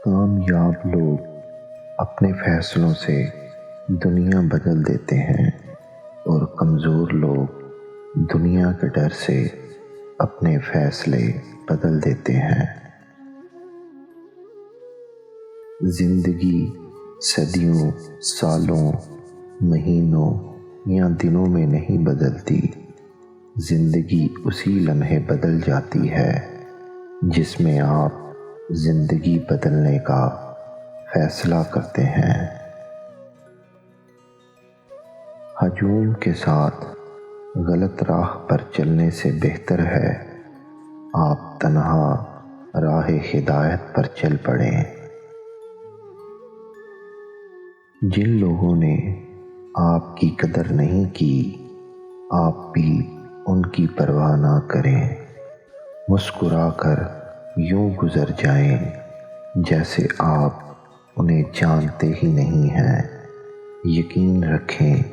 کامیاب لوگ اپنے فیصلوں سے دنیا بدل دیتے ہیں اور کمزور لوگ دنیا کے ڈر سے اپنے فیصلے بدل دیتے ہیں۔ زندگی صدیوں، سالوں، مہینوں یا دنوں میں نہیں بدلتی، زندگی اسی لمحے بدل جاتی ہے جس میں آپ زندگی بدلنے کا فیصلہ کرتے ہیں۔ ہجوم کے ساتھ غلط راہ پر چلنے سے بہتر ہے آپ تنہا راہ ہدایت پر چل پڑیں۔ جن لوگوں نے آپ کی قدر نہیں کی، آپ بھی ان کی پرواہ نہ کریں، مسکرا کر یوں گزر جائیں جیسے آپ انہیں جانتے ہی نہیں ہیں۔ یقین رکھیں،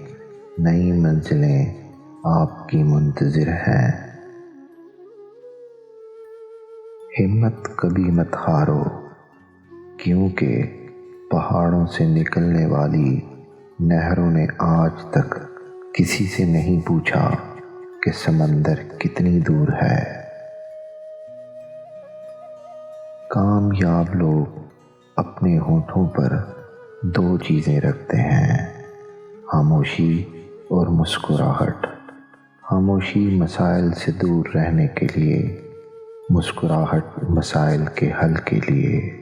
نئی منزلیں آپ کی منتظر ہیں۔ ہمت کبھی مت ہارو، کیونکہ پہاڑوں سے نکلنے والی نہروں نے آج تک کسی سے نہیں پوچھا کہ سمندر کتنی دور ہے۔ کامیاب لوگ اپنے ہونٹوں پر دو چیزیں رکھتے ہیں، خاموشی اور مسکراہٹ۔ خاموشی مسائل سے دور رہنے کے لیے، مسکراہٹ مسائل کے حل کے لیے۔